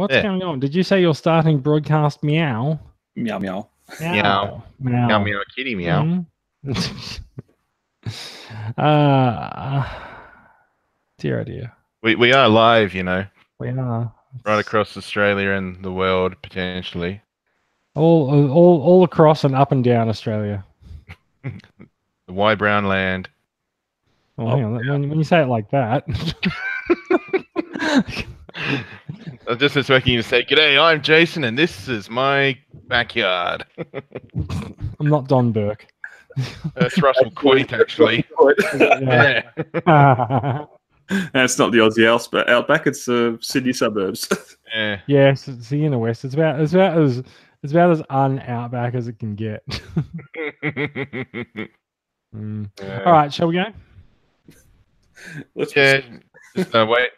What's going on? Did you say you're starting broadcast meow? Meow, meow. Meow. Meow, meow, meow, kitty meow. Dear, oh dear. We are live, you know. We are. Right across Australia and the world, potentially. All across and up and down Australia. The Y Brown land. Oh, hang on. When you say it like that. I was just expecting you to say, "G'day, I'm Jason, and this is my backyard." I'm not Don Burke. That's Russell Coit, actually. Yeah. It's not the Aussie outback; it's Sydney suburbs. Yeah. Yes, it's the inner west. It's about as un-outback as it can get. All right, shall we go?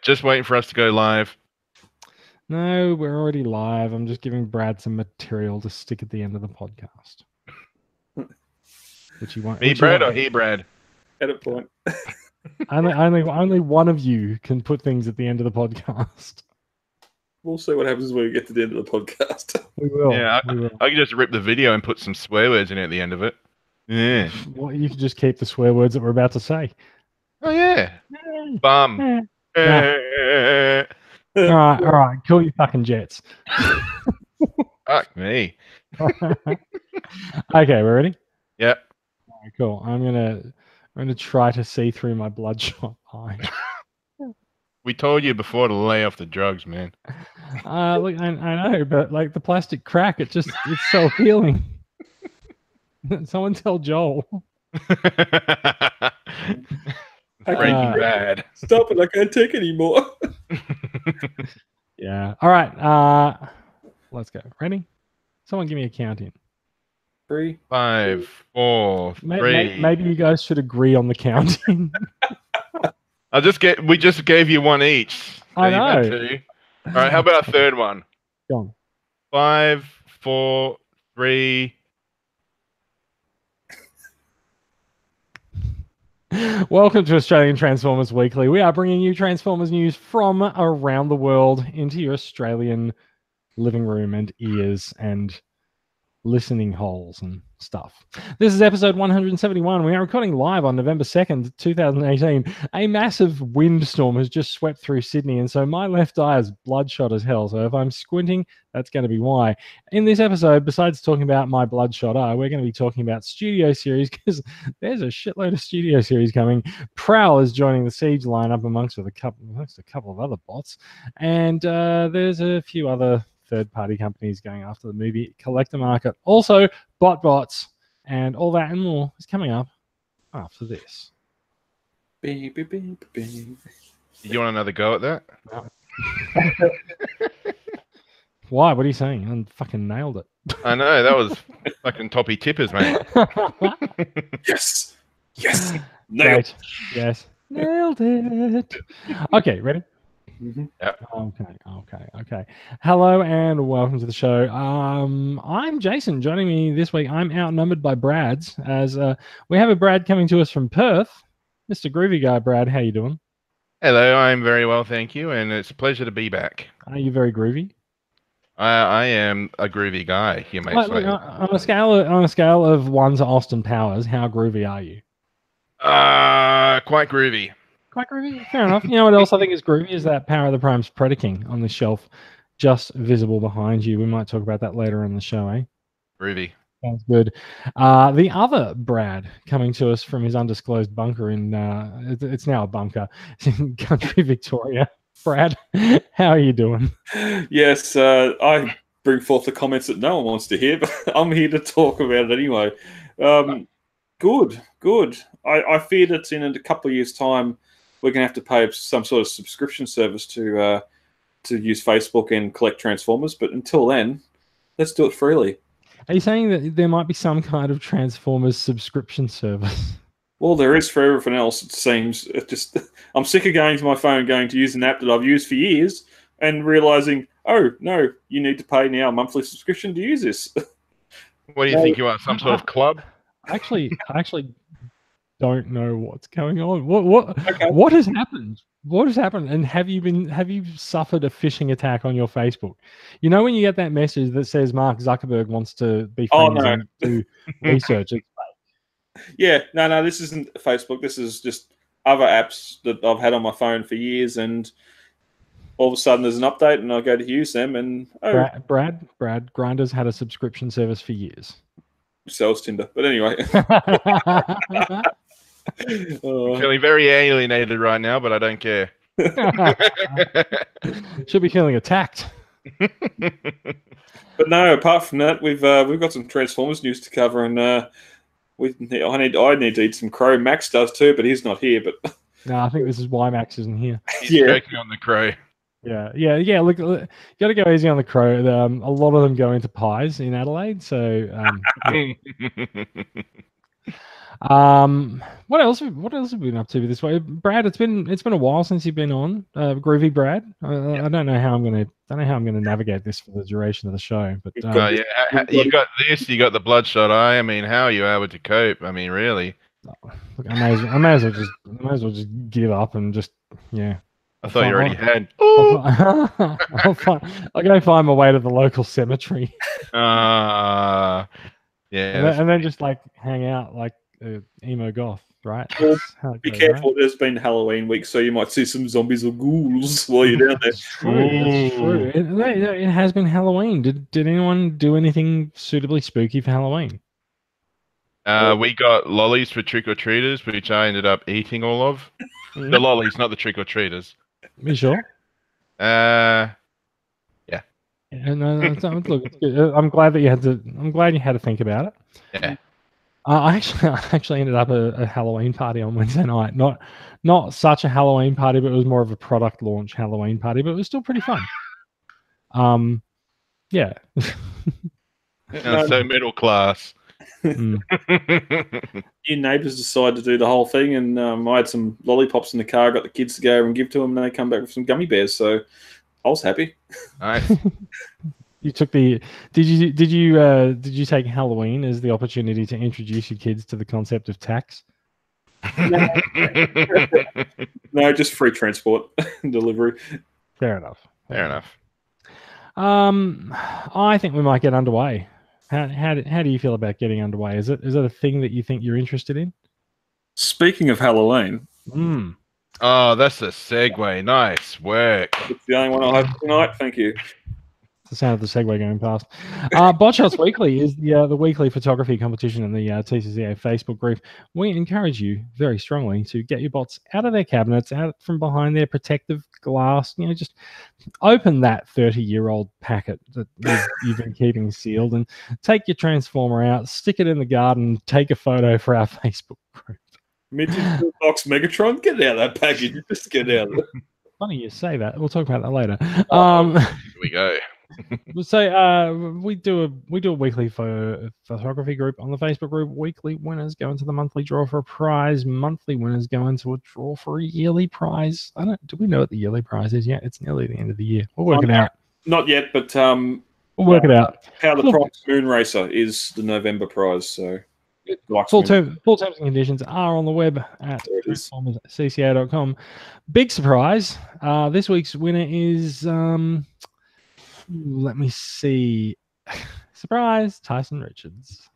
Just waiting for us to go live. No, we're already live. I'm just giving Brad some material to stick at the end of the podcast. Which you won't. Me, Brad, or he, Brad? Edit point. Only one of you can put things at the end of the podcast. We'll see what happens when we get to the end of the podcast. We will. Yeah, we will. I can just rip the video and put some swear words in at the end of it. Yeah. Well, you can just keep the swear words that we're about to say. Oh yeah. Bum. All right. Kill your fucking jets. Fuck me. Okay, we're ready? Yep. All right, cool. I'm gonna try to see through my bloodshot eye. We told you before to lay off the drugs, man. Look, I know, but like the plastic crack, it's so appealing. Someone tell Joel. Breaking Bad. Stop it! I can't take anymore. Yeah. All right. Let's go. Ready? Someone give me a count in. 3, 5, 4, 3. Maybe you guys should agree on the counting. We just gave you one each. I know. All right. How about a third one? Go on. 5, 4, 3. Welcome to Australian Transformers Weekly. We are bringing you Transformers news from around the world into your Australian living room and ears and listening holes and stuff. This is episode 171. We are recording live on November 2nd, 2018. A massive windstorm has just swept through Sydney, and so my left eye is bloodshot as hell. So if I'm squinting, that's going to be why. In this episode, besides talking about my bloodshot eye, we're going to be talking about studio series because there's a shitload of studio series coming. Prowl is joining the Siege lineup amongst a couple of other bots, and there's a few other third-party companies going after the movie collector market. Also, bots and all that and more is coming up after this. Beep, beep, beep, beep. You want another go at that? No. Why? What are you saying? I fucking nailed it. I know, that was fucking toppy tippers, mate. Yes. Great. Yes. Nailed it. Okay, ready? Mm-hmm. Yep. Okay. Hello and welcome to the show. I'm Jason. Joining me this week, I'm outnumbered by Brad's, as we have a Brad coming to us from Perth. Mr. Groovy Guy, Brad, how you doing? Hello, I'm very well, thank you, and it's a pleasure to be back. Are you very groovy? I am a groovy guy, here, mate. On a scale of 1 to Austin Powers, how groovy are you? Quite groovy. Quite groovy. Fair enough. You know what else I think is groovy is that Power of the Prime's Predaking on the shelf, just visible behind you. We might talk about that later in the show, eh? Groovy. Sounds good. The other Brad coming to us from his undisclosed bunker in it's now a bunker. It's in country Victoria. Brad, how are you doing? Yes, I bring forth the comments that no one wants to hear, but I'm here to talk about it anyway. Good. I fear that in a couple of years' time, we're going to have to pay some sort of subscription service to use Facebook and collect Transformers. But until then, let's do it freely. Are you saying that there might be some kind of Transformers subscription service? Well, there is for everything else, it seems. I'm sick of going to my phone, going to use an app that I've used for years, and realizing, oh, no, you need to pay now a monthly subscription to use this. What do you think you are, some sort of club? I actually don't know what's going on. What has happened? What has happened? And have you suffered a phishing attack on your Facebook? You know when you get that message that says Mark Zuckerberg wants to be friends no. and do research. Yeah, no, this isn't Facebook. This is just other apps that I've had on my phone for years, and all of a sudden there's an update, and I go to use them, and Brad, Grindr's had a subscription service for years. Sells Tinder, but anyway. I'm feeling very alienated right now, but I don't care. Should be feeling attacked. But no, apart from that, we've got some Transformers news to cover, and I need to eat some crow. Max does too, but he's not here. But no, I think this is why Max isn't here. He's choking on the crow. Yeah. Look, you got to go easy on the crow. A lot of them go into pies in Adelaide. So, what else have we been up to this way, Brad? It's been a while since you've been on, Groovy Brad. I don't know how I'm gonna navigate this for the duration of the show. But you got this. You got the bloodshot eye. I mean, how are you able to cope? I mean, really. Look, I may as well just give up and just I thought you already had. I'll go find my way to the local cemetery. Yeah. And then just like hang out like emo goth, right? Well, be careful. Right? There's been Halloween week, so you might see some zombies or ghouls while you're down there. That's true. It has been Halloween. Did anyone do anything suitably spooky for Halloween? We got lollies for trick-or-treaters, which I ended up eating all of. The lollies, not the trick-or-treaters. You sure? Yeah. No, look, it's good. I'm glad you had to think about it. Yeah. I actually ended up at a Halloween party on Wednesday night. Not such a Halloween party, but it was more of a product launch Halloween party. But it was still pretty fun. Yeah. So middle class. Your neighbours decided to do the whole thing, and I had some lollipops in the car. Got the kids to go over and give to them, and they come back with some gummy bears. So I was happy. Nice. You took the. Did you take Halloween as the opportunity to introduce your kids to the concept of tax? No, just free transport and delivery. Fair enough. I think we might get underway. How do you feel about getting underway? Is it a thing that you think you're interested in? Speaking of Halloween. Oh, that's a segue. Nice work. It's the only one I have tonight. Thank you. It's the sound of the segue going past. Botshots Weekly is the weekly photography competition in the TCCA Facebook group. We encourage you very strongly to get your bots out of their cabinets, out from behind their protective glass. Just open that 30-year-old packet that you've been keeping sealed and take your transformer out, stick it in the garden, take a photo for our Facebook group. Midget box Megatron, get out of that package. Just get out of it. Funny you say that. We'll talk about that later. Here we go. So we do a weekly photography group on the Facebook group. Weekly winners go into the monthly draw for a prize. Monthly winners go into a draw for a yearly prize. Do we know what the yearly prize is yet? It's nearly the end of the year. We'll work it out. Not yet, but we'll work it out. How the Prize Moon Racer is the November prize. So full terms and conditions are on the web at transformerscca.com. Big surprise. This week's winner is let me see. Surprise, Tyson Richards.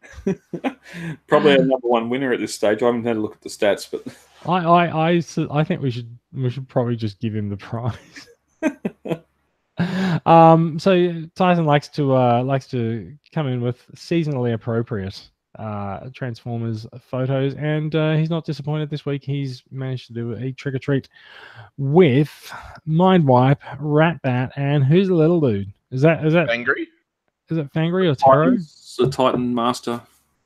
Probably a number one winner at this stage. I haven't had a look at the stats, but I think we should probably just give him the prize. So Tyson likes to come in with seasonally appropriate Transformers photos, and he's not disappointed this week. He's managed to do a trick or treat with Mindwipe, Ratbat, and who's the little dude? Is that Fangry? Is it Fangry or Taro? It's the Titan Master.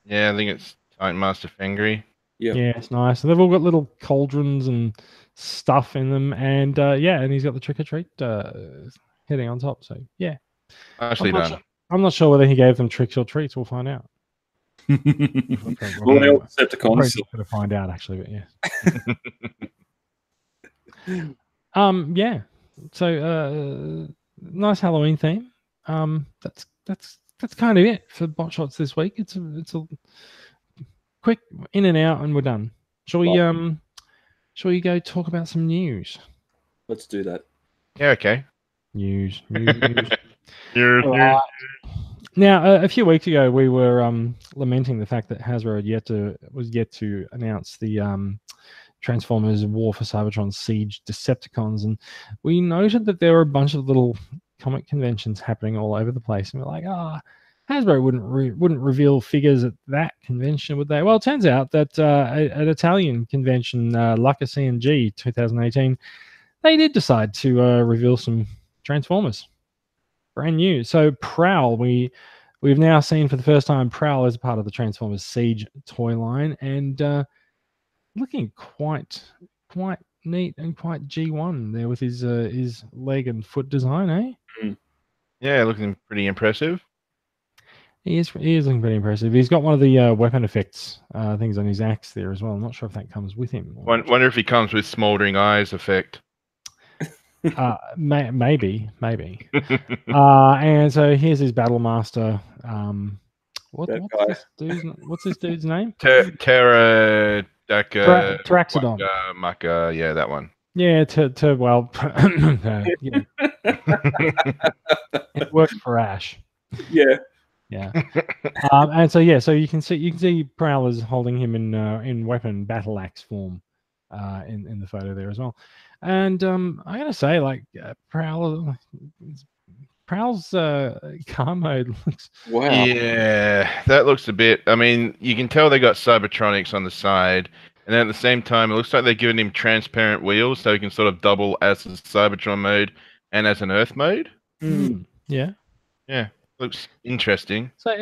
Yeah, I think it's Titan Master Fangry. Yeah, it's nice. So they've all got little cauldrons and stuff in them, and and he's got the trick or treat heading on top. So yeah, actually done. I'm not sure whether he gave them tricks or treats. We'll find out. Well, they all Decepticons. To find out actually, but yeah. Yeah. So nice Halloween theme. That's kind of it for bot shots this week. It's a quick in and out, and we're done. Shall we go talk about some news? Let's do that. Yeah, okay. News. Yes, Now, a few weeks ago, we were lamenting the fact that Hasbro was yet to announce the Transformers War for Cybertron Siege Decepticons, and we noted that there were a bunch of little comic conventions happening all over the place, and we're like, Hasbro wouldn't reveal figures at that convention, would they? Well, it turns out that at Italian convention, Lucca C&G 2018, they did decide to reveal some Transformers. Brand new. So Prowl, we've now seen for the first time Prowl as part of the Transformers Siege toy line, and looking quite neat and quite G1 there with his leg and foot design, eh? Yeah, looking pretty impressive. He is looking pretty impressive. He's got one of the weapon effects things on his axe there as well. I'm not sure if that comes with him. Wonder if he comes with smoldering eyes effect. Maybe. And so here's his Battle Master. What's this dude's name? Terra Taraxodon. Maka, yeah, that one. Yeah, yeah. It worked for Ash. Yeah. Yeah. And so you can see Prowl is holding him in weapon battle axe form in the photo there as well. And I gotta say, like Prowl's car mode looks. Wow. Yeah, that looks a bit. I mean, you can tell they got Cybertronics on the side, and then at the same time, it looks like they're giving him transparent wheels, so he can sort of double as a Cybertron mode and as an Earth mode. Yeah. Yeah, looks interesting. So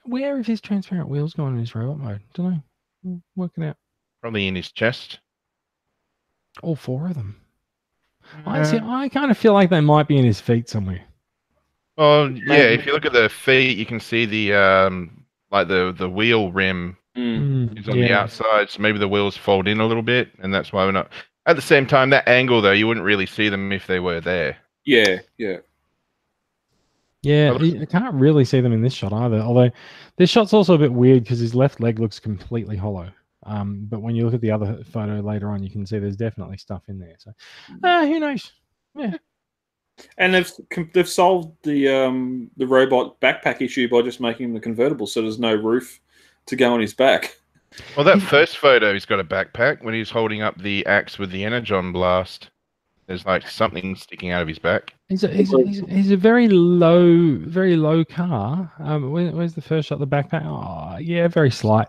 where is his transparent wheels going in his robot mode? Don't know. Working out. Probably in his chest. All four of them. I kind of feel like they might be in his feet somewhere. Well, yeah. If you look at the feet, you can see the like the wheel rim is on the outside. So maybe the wheels fold in a little bit, and that's why we're not. At the same time, that angle though, you wouldn't really see them if they were there. Yeah. I can't really see them in this shot either. Although this shot's also a bit weird because his left leg looks completely hollow. But when you look at the other photo later on, you can see there's definitely stuff in there. So, who knows? Yeah. And they've solved the robot backpack issue by just making him the convertible, so there's no roof to go on his back. Well, that first photo, he's got a backpack when he's holding up the axe with the energon blast. There's like something sticking out of his back. He's a very low car. Where's the first shot? The backpack. Oh, yeah, very slight.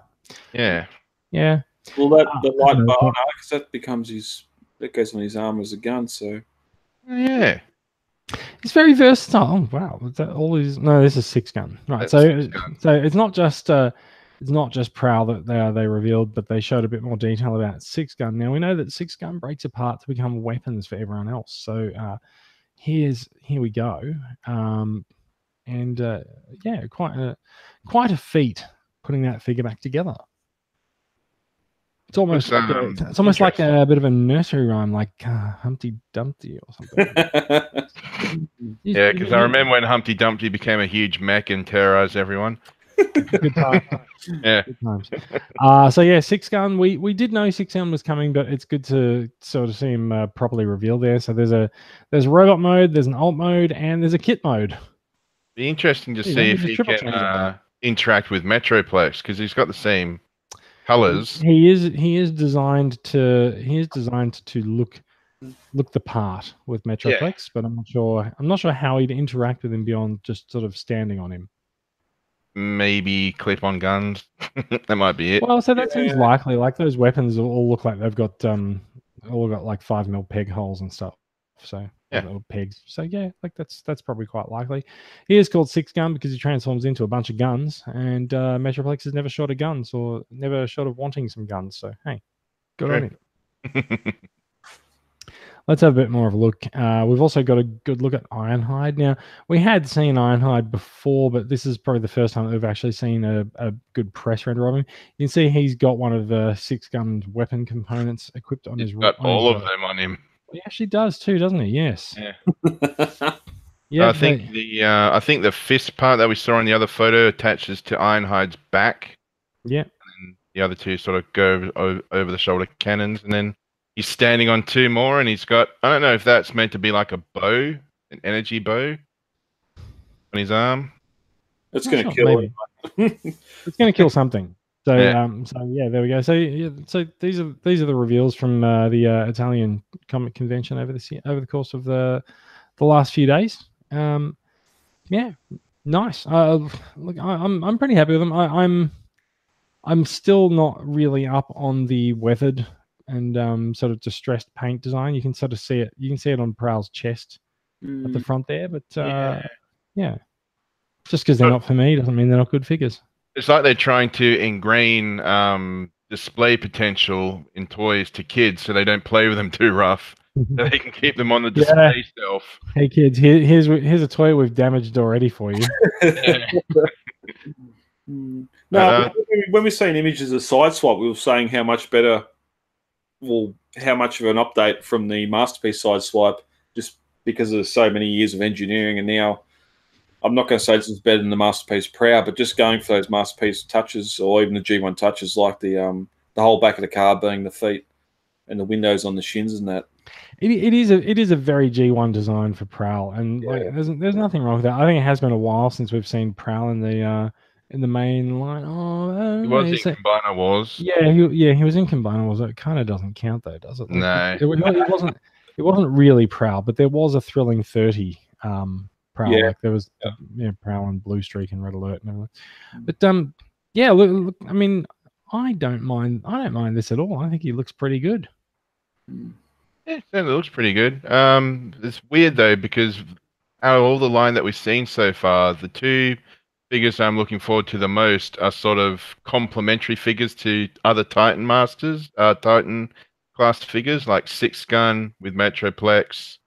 Yeah. Yeah. Well, the light bar, because that goes on his arm as a gun. So. Yeah. It's very versatile. Oh, wow. Is that all his? No, this is SixGun. Right. So it's not just Prowl that they revealed, but they showed a bit more detail about SixGun. Now we know that SixGun breaks apart to become weapons for everyone else. So here we go. Quite a feat putting that figure back together. It's almost like a bit of a nursery rhyme, like Humpty Dumpty or something. Yeah, because I remember when Humpty Dumpty became a huge mech and terrorized everyone. Good times. Yeah. Good times. So yeah, SixGun. We did know SixGun was coming, but it's good to sort of see him properly revealed there. So there's a robot mode, there's an alt mode, and there's a kit mode. Be interesting to see if he can interact with Metroplex because he's got the same colors. He is designed to look the part with Metroplex, but I'm not sure how he'd interact with him beyond just sort of standing on him. Maybe clip on guns. That might be it. Well, so that seems likely. Like those weapons all look like they've got like 5mm peg holes and stuff. So little pegs. So yeah, like that's probably quite likely. He is called SixGun because he transforms into a bunch of guns, and Metroplex is never short of guns or never short of wanting some guns. So hey, good on him. Let's have a bit more of a look. We've also got a good look at Ironhide. Now, we had seen Ironhide before, but this is probably the first time that we've actually seen a good press render of him. You can see he's got one of the SixGun's weapon components equipped on his. He's got all of them on him. He actually does too, doesn't he? Yes. Yeah. Yeah. I think the fist part that we saw in the other photo attaches to Ironhide's back. Yeah. And the other two sort of go over the shoulder cannons, and then he's standing on two more, and he's got, I don't know if that's meant to be like a bow, an energy bow on his arm. It's going to kill him. It's going to kill something. So Yeah. so yeah, there we go. So yeah, so these are the reveals from the Italian comic convention over the course of the last few days. Yeah, nice. Look, I'm pretty happy with them. I'm still not really up on the weathered and sort of distressed paint design. You can sort of see it. You can see it on Prowl's chest at the front there. But yeah. Just because they're not for me doesn't mean they're not good figures. It's like they're trying to ingrain display potential in toys to kids, so they don't play with them too rough. So they can keep them on the display shelf. Hey kids, here's a toy we've damaged already for you. No, when we're seeing images of Sideswipe, we were saying how much better, well, how much of an update from the Masterpiece Sideswipe, just because of so many years of engineering, and now I'm not going to say this is better than the Masterpiece Prowl, but just going for those Masterpiece touches, or even the G1 touches, like the whole back of the car being the feet and the windows on the shins and that. It is a very G1 design for Prowl, and like there's nothing wrong with that. I think it has been a while since we've seen Prowl in the main line. He was in Combiner Wars. Yeah, he was in Combiner Wars. It kind of doesn't count though, does it? Like, no, it wasn't really Prowl, but there was a Thrilling 30. Prowl, like there was Prowl and Blue Streak and Red Alert and everything. But yeah, look, I mean, I don't mind this at all. I think he looks pretty good. Yeah, it certainly looks pretty good. It's weird though, because out of all the line that we've seen so far, the two figures I'm looking forward to the most are sort of complementary figures to other Titan Masters, Titan class figures like SixGun with Metroplex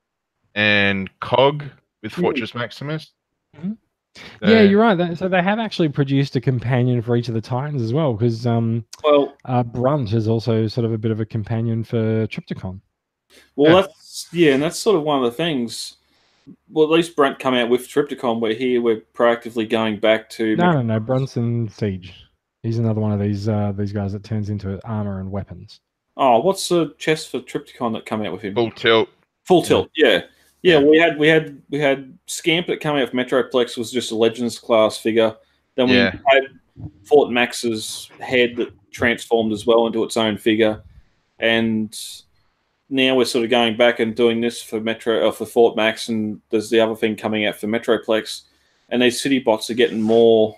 and Cog with Fortress Maximus. Mm-hmm. So, yeah, you're right. So they have actually produced a companion for each of the Titans as well, because Brunt is also sort of a bit of a companion for Trypticon. Well, and that's sort of one of the things. Well, at least Brunt come out with Trypticon, where here we're proactively going back to... No, Brunt's in Siege. He's another one of these guys that turns into armor and weapons. Oh, what's the chest for Trypticon that come out with him? Full Tilt. Full Tilt, yeah. We had Scamp that came out with Metroplex, was just a Legends class figure. Then we had Fort Max's head that transformed as well into its own figure, and now we're sort of going back and doing this for for Fort Max, and there's the other thing coming out for Metroplex, and these city bots are getting more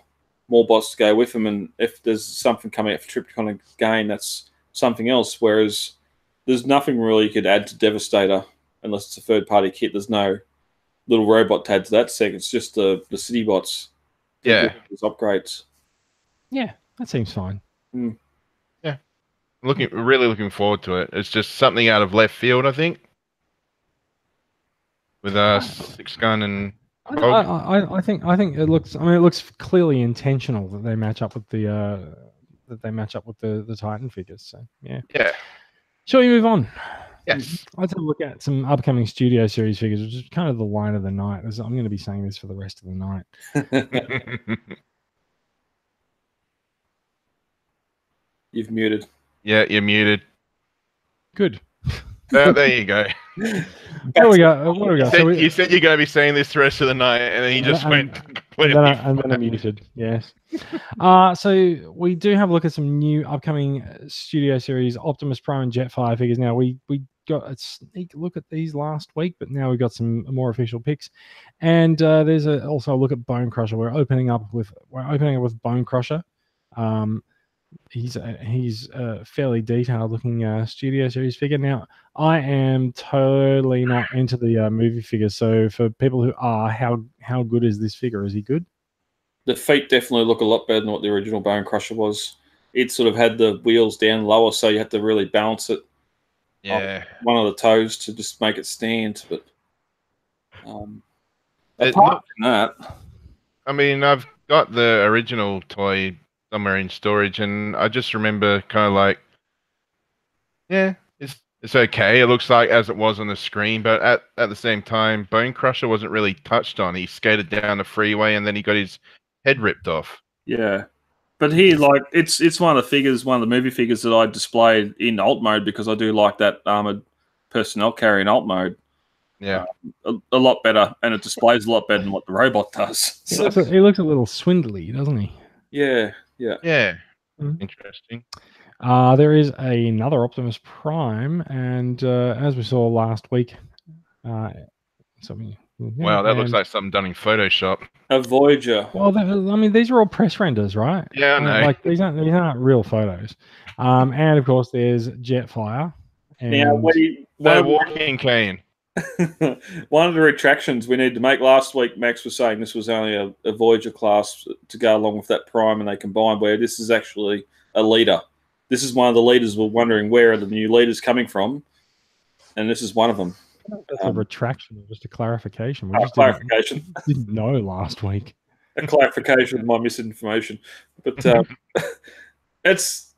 bots to go with them. And if there's something coming out for Trypticon again, that's something else. Whereas there's nothing really you could add to Devastator. Unless it's a third-party kit, there's no little robot to add to that set. It's just the city bots. Yeah. These upgrades. Yeah, that seems fine. Yeah. Really looking forward to it. It's just something out of left field, I think. With SixGun and I think it looks. I mean, it looks clearly intentional that they match up with the Titan figures. So yeah. Yeah. Shall we move on? Yes. Let's have a look at some upcoming Studio Series figures, which is kind of the line of the night. I'm going to be saying this for the rest of the night. You've muted. Yeah, you're muted. Good. There you go. There we go. What do we got? You said you're going to be saying this the rest of the night, and then you just went completely. And then I'm muted. Yes. So we do have a look at some new upcoming Studio Series Optimus Prime and Jetfire figures. Now we got a sneak look at these last week, but now we've got some more official picks, and there's also a look at Bone Crusher. We're opening up with Bone Crusher. He's a fairly detailed looking Studio Series figure. Now I am totally not into the movie figures, so for people who are, how good is this figure? Is he good? The feet definitely look a lot better than what the original Bone Crusher was. It sort of had the wheels down lower, so you had to really balance it. Yeah, one of the toes to just make it stand. But apart from that, I mean, I've got the original toy somewhere in storage, and I just remember kind of like, yeah, it's okay. It looks like as it was on the screen, but at the same time, Bone Crusher wasn't really touched on. He skated down the freeway, and then he got his head ripped off. Yeah. But here, like, it's one of the figures, one of the movie figures that I displayed in alt mode because I do like that armored personnel carrier in alt mode. Yeah. A lot better, and it displays a lot better than what the robot does. So, He looks a little swindly, doesn't he? yeah. Yeah. Interesting. There is another Optimus Prime, and as we saw last week, something. Wow, that looks like something done in Photoshop. A Voyager. Well, I mean, these are all press renders, right? Yeah, I know. Like these aren't real photos. And of course, there's Jetfire. And Now, the walking cane. one of the retractions we need to make last week, Max was saying this was only a Voyager class to go along with that Prime, and they combined. Where this is actually a leader. This is one of the leaders. We're wondering where are the new leaders coming from, and this is one of them. That's a retraction, just a clarification. We just didn't know last week. A clarification of my misinformation, but it's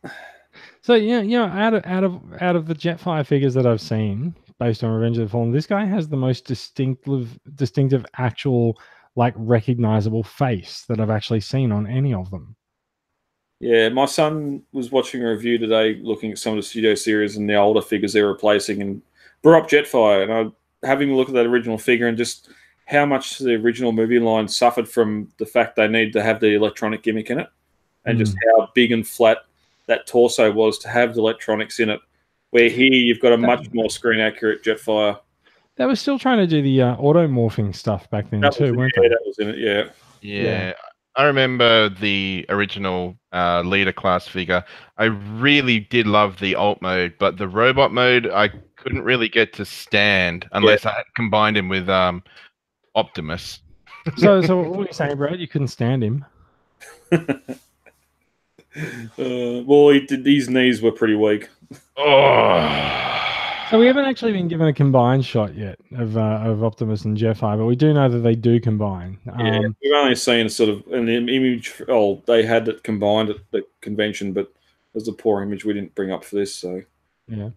so out of the Jetfire figures that I've seen based on Revenge of the Fallen, this guy has the most distinctive actual like recognizable face that I've actually seen on any of them. Yeah, my son was watching a review today, looking at some of the studio series and the older figures they're replacing, and brought up Jetfire, and I having a look at that original figure and just how much the original movie line suffered from the fact they needed to have the electronic gimmick in it, and just how big and flat that torso was to have the electronics in it. Where here you've got a much more screen accurate Jetfire. They were still trying to do the auto morphing stuff back then too, weren't they? That was in it. Yeah. I remember the original leader class figure. I really did love the alt mode, but the robot mode I couldn't really get to stand unless I had combined him with Optimus. So what were you saying, Brad? You couldn't stand him? Well, his knees were pretty weak. So we haven't actually been given a combined shot yet of Optimus and Jetfire, but we do know that they do combine. We've only seen sort of an image. Oh, they had it combined at the convention, but there's a poor image we didn't bring up for this. So yeah.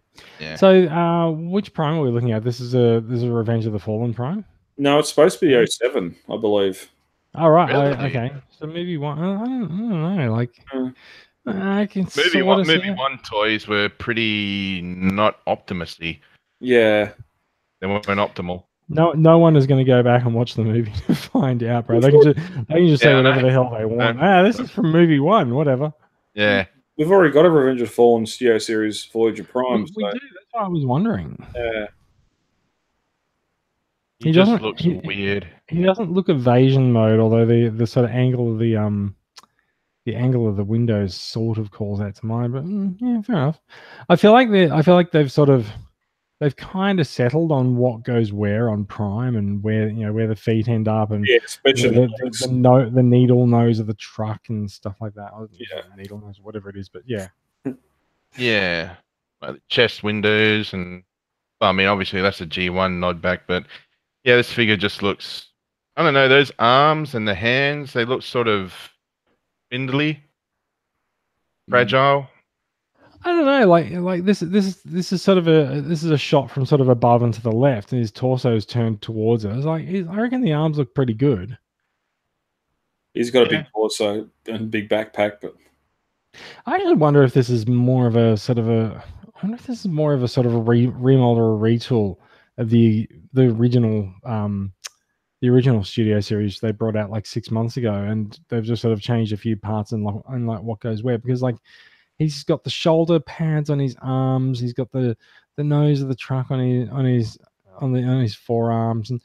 So which Prime are we looking at? This is a Revenge of the Fallen Prime. No, it's supposed to be 07, I believe. All right. Really? Okay. So maybe one. I don't know. Like. I can movie one toys were pretty not Optimus-y. Yeah. They weren't optimal. No one is going to go back and watch the movie to find out, bro. They can just say whatever the hell they want. This is from movie one, whatever. Yeah. We've already got a Revenge of the Fallen studio series Voyager Prime. We do. That's why I was wondering. Yeah. He just looks weird. He doesn't look evasion mode, although the sort of angle of the angle of the windows sort of calls out to mine, but yeah, fair enough. I feel like they've kind of settled on what goes where on Prime and where the feet end up, and especially the needle nose of the truck and stuff like that. Needle nose, whatever it is, but yeah, yeah, like the chest windows, and well, I mean, obviously that's a G1 nod back, but yeah, this figure just looks. I don't know, those arms and the hands, they look sort of spindly, fragile. I don't know. Like this is sort of a shot from sort of above and to the left, and his torso is turned towards it. It's like I reckon the arms look pretty good. He's got a big torso and big backpack, but I actually wonder if this is more of a sort of a. I wonder if this is more of a sort of a remold or a retool of the original. The original studio series they brought out like 6 months ago, and they've just sort of changed a few parts and like what goes where, because like he's got the shoulder pads on his arms, he's got the nose of the truck on his forearms, and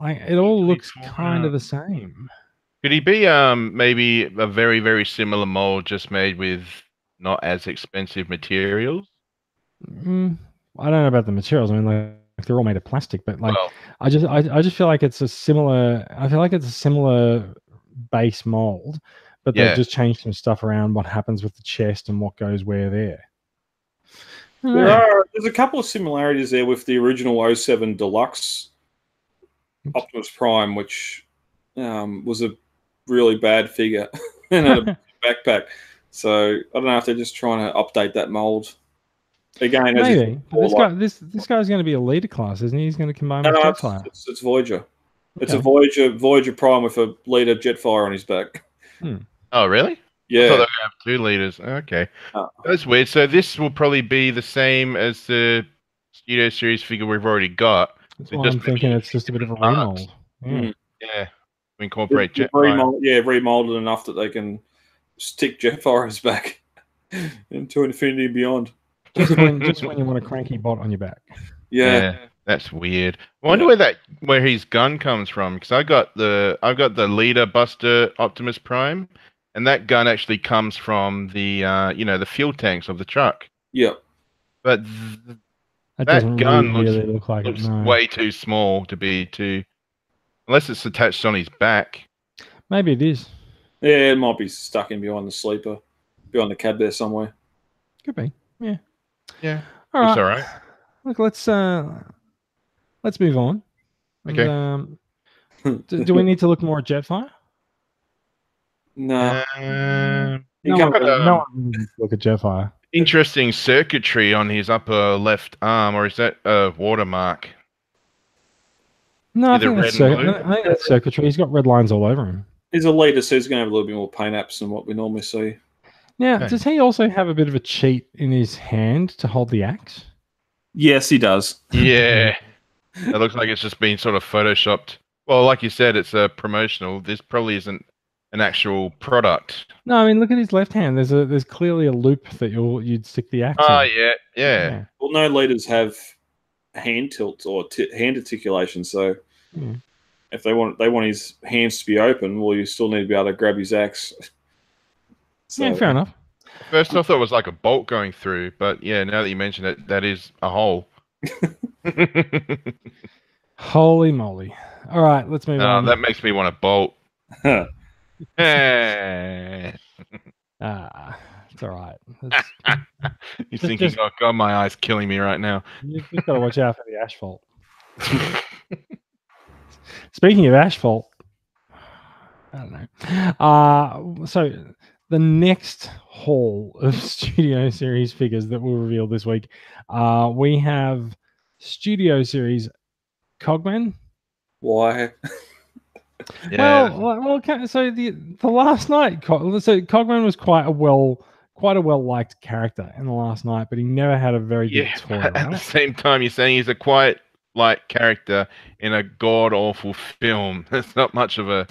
like it all looks kind of the same. Could he be maybe a very, very similar mold, just made with not as expensive materials? I don't know about the materials. I mean, like they're all made of plastic, but like I just feel like it's a similar. I feel like it's a similar base mold, but they've just changed some stuff around what happens with the chest and what goes where there. There's a couple of similarities there with the original 07 Deluxe Optimus Prime, which was a really bad figure and had a backpack. So I don't know if they're just trying to update that mold. Again, maybe. But this guy's going to be a leader class, isn't he? He's going to combine with Jetfire. It's Voyager. Okay. It's a Voyager Prime with a leader Jetfire on his back. Oh, really? I thought they Yeah. would have 2 liters. Okay. Oh. That's weird. So this will probably be the same as the Studio Series figure we've already got. That's So why just I'm thinking maybe it's just a bit of a parts. remold. Yeah. Mm. Yeah. We incorporate They've Jetfire. remolded enough that they can stick Jetfires back into Infinity and Beyond. Just when you want a cranky bot on your back. Yeah. That's weird. I wonder where his gun comes from, because I've got the Leader Buster Optimus Prime, and that gun actually comes from the the fuel tanks of the truck. Yep. But That that doesn't gun really look like looks it. No. way too small to be unless it's attached on his back. Maybe it is. Yeah, it might be stuck in behind the sleeper, behind the cab there somewhere. Could be. Yeah. Yeah. All right. It's all right. Look, let's move on. Okay. And, do we need to look more at Jetfire? No. No one needs to look at Jetfire. Interesting circuitry on his upper left arm, or is that a watermark? No, I Either think, red and blue? I think that's circuitry. He's got red lines all over him. He's a leader, so he's going to have a little bit more paint apps than what we normally see. Now, Okay. does he also have a bit of a cheat in his hand to hold the axe? Yes, he does. Yeah. It looks like it's just been sort of photoshopped. Well, like you said, it's a promotional. This probably isn't an actual product. No, I mean, look at his left hand. There's clearly a loop that you'd stick the axe Oh, in. yeah. Well, no leaders have hand tilts or hand articulation, so if they want his hands to be open, well, you still need to be able to grab his axe. So, Yeah, fair enough. First, I thought it was like a bolt going through, but yeah, now that you mention it, that is a hole. Holy moly. All right, let's move on. That makes me want to bolt. Huh. It's It's all right. He's thinking, oh god, my eye's killing me right now. You've just got to watch out for the asphalt. Speaking of asphalt, I don't know. So the next haul of Studio Series figures that we'll reveal this week, we have Studio Series Cogman. Why? Yeah. Well, okay, so the last night, so Cogman was quite a well liked character in the last night, but he never had a very good toy. At the Right? same time, you're saying he's a quite like character in a god awful film. That's not much of a.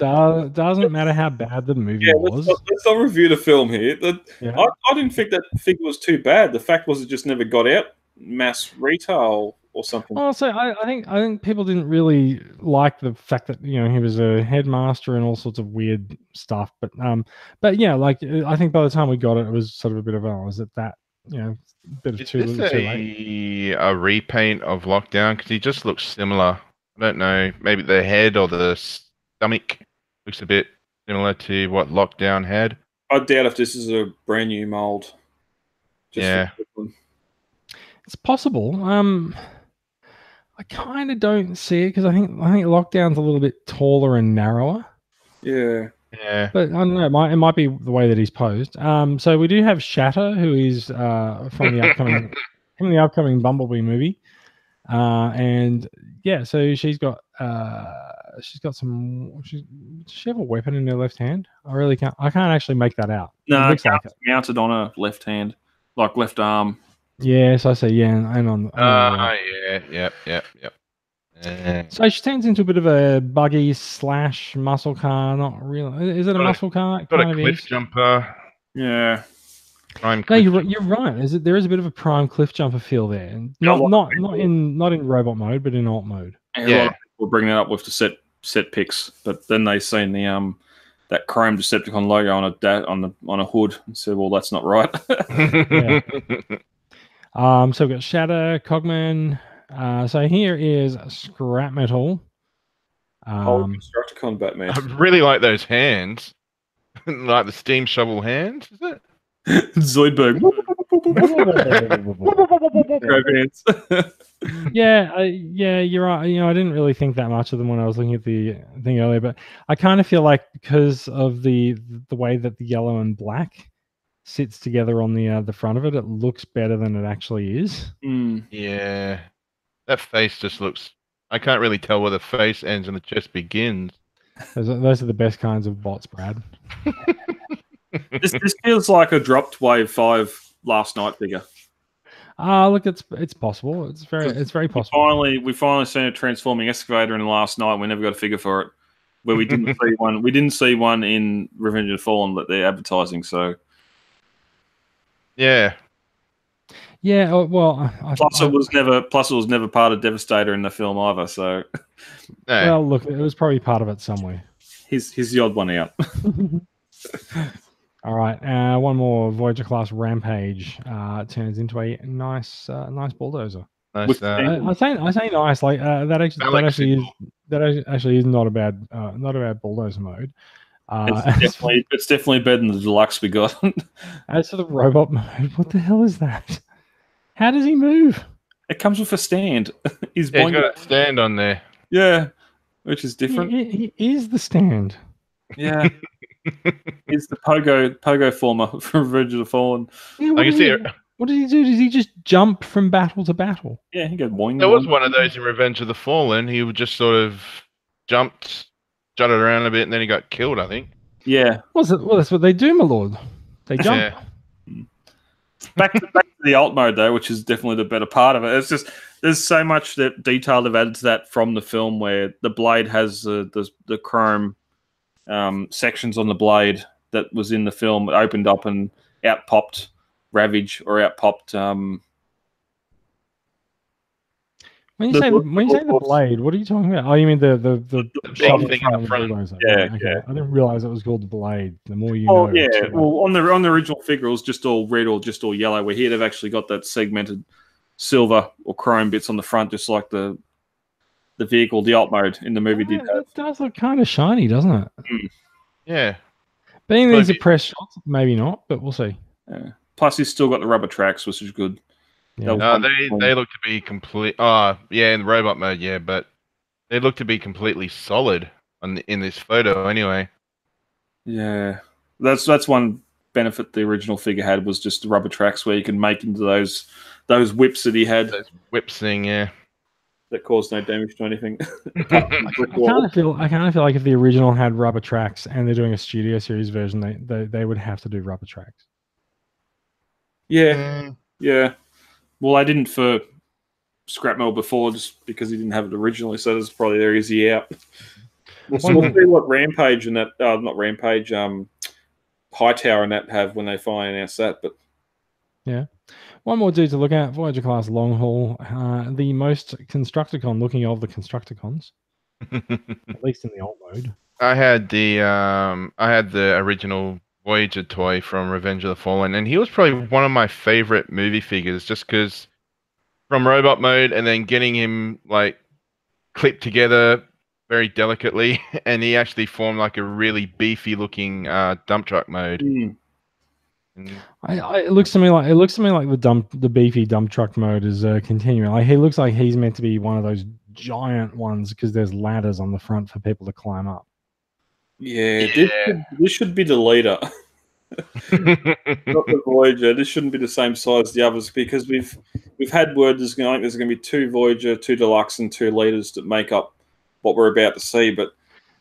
Doesn't matter how bad the movie was. Let's not review the film here. Yeah. I didn't think that figure was too bad. The fact was it just never got out mass retail or something. Well, so I think people didn't really like the fact that he was a headmaster and all sorts of weird stuff. But yeah, like I think by the time we got it, it was sort of a bit of is it that bit of Is too this late. a repaint of Lockdown? Because he just looks similar. I don't know. Maybe the head or the stomach looks a bit similar to what Lockdown had. I doubt if this is a brand new mold. Yeah. It's possible. I kind of don't see it because I think Lockdown's a little bit taller and narrower. Yeah. Yeah. But I don't know. It might be the way that he's posed. So we do have Shatter, who is from the upcoming Bumblebee movie, and yeah. So she's got some. Does she have a weapon in her left hand? I can't actually make that out. No, it looks like it. Mounted on her left hand, like left arm. Yes, I see. Yeah, and on. Yeah. Yep. So she turns into a bit of a buggy / muscle car. Not really. Is it a muscle car? Got a cliff jumper. Yeah. No, you're right. There is a bit of a prime cliff jumper feel there. Not in robot mode, but in alt mode. And a lot of people bring that up with the set pics, but then they seen the that chrome Decepticon logo on a hood and said, "Well, that's not right." Yeah. So we've got Shadow, Cogman. So here is Scrap Metal. Constructicon Batman. I really like those hands. Like the steam shovel hands, is it? Zoidberg. Yeah, you're right. I didn't really think that much of them when I was looking at the thing earlier, but I kind of feel like because of the way that the yellow and black sits together on the front of it, it looks better than it actually is. Yeah, that face just looks. I can't really tell where the face ends and the chest begins. Those are the best kinds of bots, Brad. This feels like a dropped Wave 5 last night figure. Look, it's possible. It's very possible. We finally seen a transforming excavator in last night. We never got a figure for it. Where we didn't see one. We didn't see one in Revenge of the Fallen, but they're advertising. So yeah. Well, plus it was never part of Devastator in the film either. So well, look, it was probably part of it somewhere. He's the odd one out. All right, one more Voyager class Rampage turns into a nice bulldozer. Nice, I say nice. Like that actually is not a bad bulldozer mode. It's definitely better than the deluxe we got. As for the robot mode, what the hell is that? How does he move? It comes with a stand. He's got a stand on there. Yeah, which is different. He is the stand. Yeah. It's the pogo former from Revenge of the Fallen. Yeah, what does he do? Does he just jump from battle to battle? Yeah, he goes boing. There was one of those in Revenge of the Fallen. He would just sort of jumped, jutted around a bit, and then he got killed, I think. Yeah. Well, that's what they do, my lord. They jump. Yeah. Back to the alt mode, though, which is definitely the better part of it. It's just there's so much that detail they've added to that from the film, where the blade has the chrome sections on the blade that was in the film. It opened up and out popped Ravage or out popped. When you say the blade, what are you talking about? Oh, you mean the big thing in the front? Yeah, okay. yeah. I didn't realize it was called the blade. The more you know. Yeah. Well, on the original figure, it was just all red or just all yellow. Where here they've actually got that segmented silver or chrome bits on the front, just like the vehicle, the alt mode in the movie did. It does look kind of shiny, doesn't it? Mm. Yeah. Being these are press shots, maybe not, but we'll see. Yeah. Plus, he's still got the rubber tracks, which is good. Yeah. They look to be complete. Oh, yeah, in the robot mode, yeah, but they look to be completely solid in this photo, anyway. Yeah, that's one benefit the original figure had, was just the rubber tracks where you can make into those whips that he had. Those whips thing, yeah. That caused no damage to anything. I kind of feel like if the original had rubber tracks and they're doing a Studio Series version, they would have to do rubber tracks. Yeah. Well, I didn't for Scrap Metal before, just because he didn't have it originally, so that's probably their easy out. We'll see what Rampage and that, not Rampage, Hightower and that have when they finally announce that. But yeah. One more dude to look at, Voyager class long haul, the most Constructicon looking of the Constructicons, at least in the alt mode. I had the original Voyager toy from Revenge of the Fallen, and he was probably one of my favorite movie figures, just because from robot mode and then getting him like clipped together very delicately, and he actually formed like a really beefy looking dump truck mode. Mm. It looks to me like the beefy dump truck mode is continuing. Like he looks like he's meant to be one of those giant ones because there's ladders on the front for people to climb up. Yeah. This should be the leader. Not the Voyager. This shouldn't be the same size as the others, because we've had word there's going to be 2 Voyager, 2 Deluxe, and 2 leaders that make up what we're about to see. But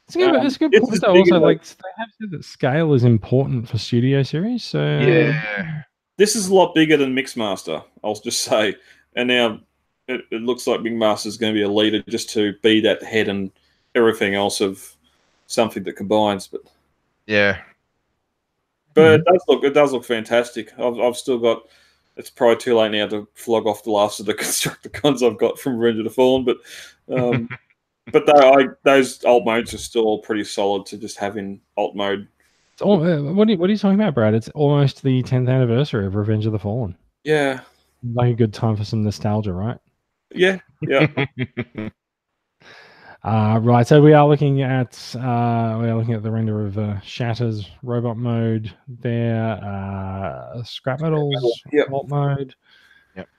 it's a good point though. Also, like they have said that scale is important for Studio Series. So yeah, this is a lot bigger than Mixmaster, I'll just say. And now it looks like Mixmaster is going to be a leader just to be that head and everything else of something that combines. But yeah. But it does look fantastic. I've still got. It's probably too late now to flog off the last of the Constructicons I've got from Revenge of the Fallen, but those alt modes are still pretty solid to just have in alt mode. What are you talking about, Brad? It's almost the 10th anniversary of Revenge of the Fallen. Yeah, like a good time for some nostalgia, right? Yeah. Right, so we are looking at the render of Shatter's robot mode there, Scrap Metal's alt mode. Yep.